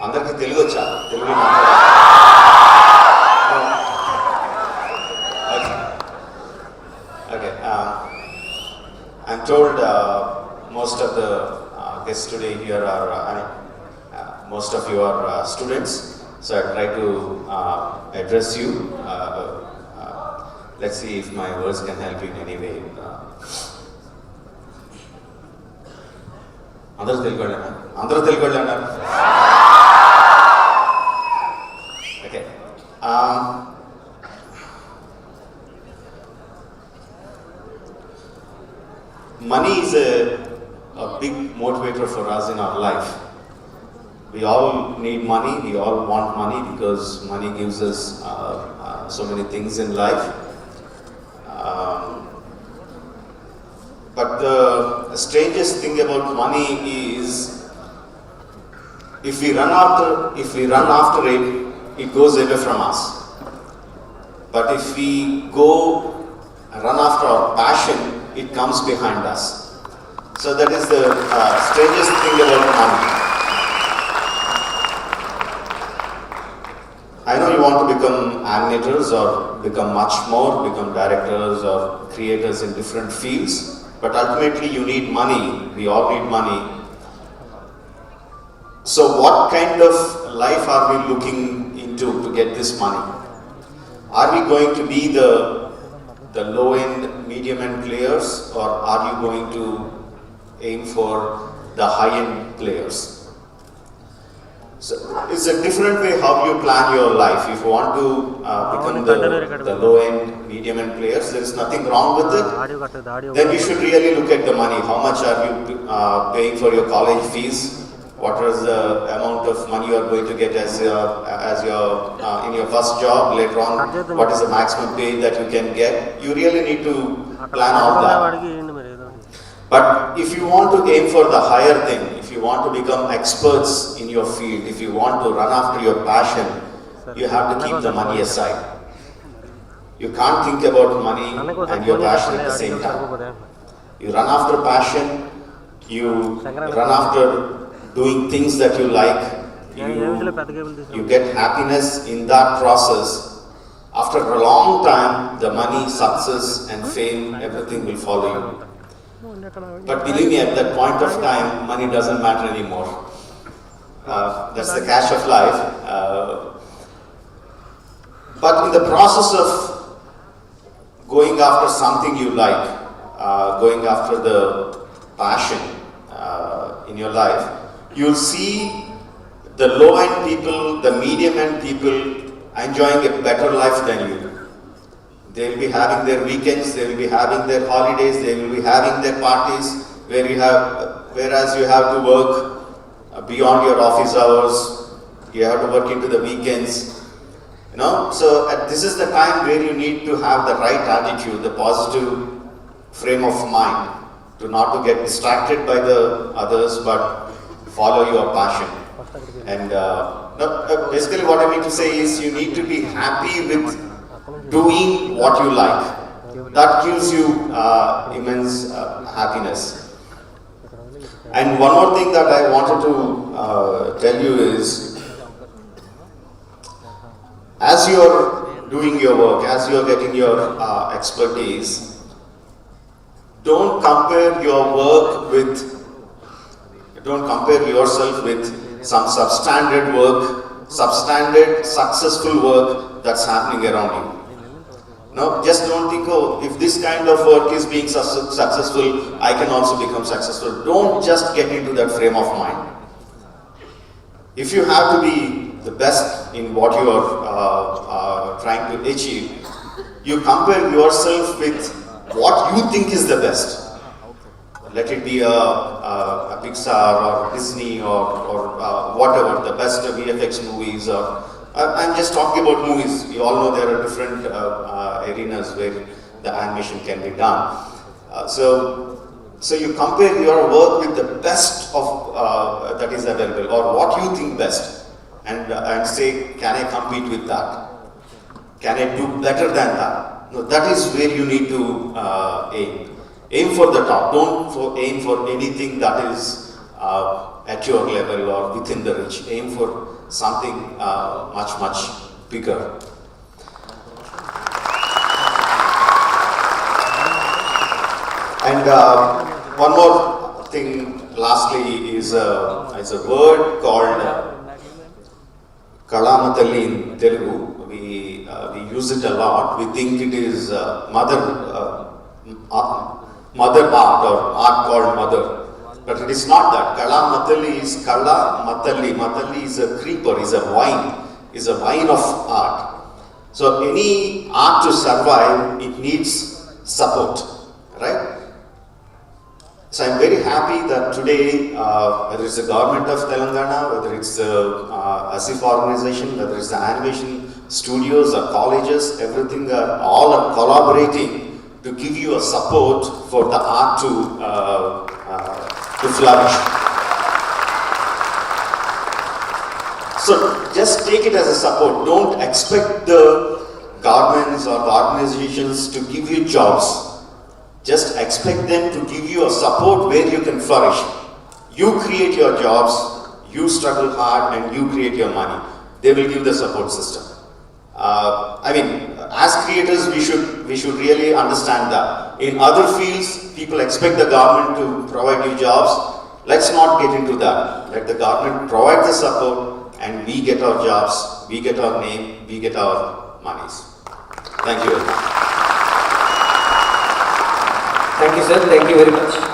అందరికీ తెలుగు వచ్చా? తెలుగు మాట్లాడాలి. Okay. I'm told most of the guests today here are, most of you are students, so I'll try to address you. Let's see if my words can help you in any way. అందరూ తెలుగు వాళ్ళేనా? Okay. Money is a big motivator for us in our life. We all need money, we all want money because money gives us so many things in life. But the strangest thing about money is if we run after it, it goes away from us. But if we go run after our passion, it comes behind us. So that is the strangest thing about money. I know you want to become animators or become much more, become directors or creators in different fields, but ultimately you need money. We all need money. So what kind of life are we looking into to get this money? Are we going to be the low-end, medium-end players, or are you going to aim for the high-end players? So it's a different way how you plan your life. If you want to become the low-end, medium-end players, there is nothing wrong with it. Then you should really look at the money. How much are you paying for your college fees? What is the amount of money you are going to get as your in your first job? Later on, what is the maximum pay that you can get? You really need to plan all that. But if you want to aim for the higher thing, if you want to become experts in your field, if you want to run after your passion, you have to keep the money aside. You can't think about money and your passion at the same time. You run after passion, you run after doing things that you like, you get happiness in that process. After a long time, the money, success and fame, everything will follow you. But believe me, at that point of time, money doesn't matter anymore. That's the cash of life. But in the process of going after something you like, going after the passion in your life, you'll see the low-end people, the medium-end people enjoying a better life than you. They will be having their weekends, they will be having their holidays, they will be having their parties, whereas you have to work beyond your office hours, you have to work into the weekends. So this is the time where you need to have the right attitude, the positive frame of mind, to not to get distracted by the others, but follow your passion. And basically what I mean to say is you need to be happy with doing what you like. That gives you immense happiness. And one more thing that I wanted to tell you is, as you are doing your work, as you are getting your expertise, don't compare yourself with some substandard work, substandard successful work that's happening around you. No, just don't think, oh, if this kind of work is being successful, I can also become successful. Don't just get into that frame of mind. If you have to be the best in what you are trying to achieve, you compare yourself with what you think is the best. Let it be a Pixar or Disney or whatever, the best VFX movies. I'm just talking about movies. You all know there are different arenas where the animation can be done. So you compare your work with the best of that is available, or what you think best, and say, can I compete with that? Can I do better than that? No, that is where you need to aim. Aim for the top. Don't aim for anything that is at your level or within the reach. Aim for something much bigger. And one more thing, lastly, is a word called Kalamatalli in Telugu. We use it a lot. We think it is mother art or art called mother. But it is not that. Kalamatalli is Kala Matalli. Matalli is a creeper, is a vine of art. So any art to survive, it needs support, right? So I'm very happy that today, whether it's the government of Telangana, whether it's the ASIF organization, whether it's the animation studios or colleges, everything all are collaborating to give you a support for the art to flourish. So just take it as a support. Don't expect the governments or the organizations to give you jobs. Just expect them to give you a support where you can flourish. You create your jobs, you struggle hard, and you create your money. They will give the support system. As creators, we should really understand that. In other fields, people expect the government to provide you jobs. Let's not get into that. Let the government provide the support, and we get our jobs, we get our name, we get our monies. Thank you very much. Thank you, sir. Thank you very much.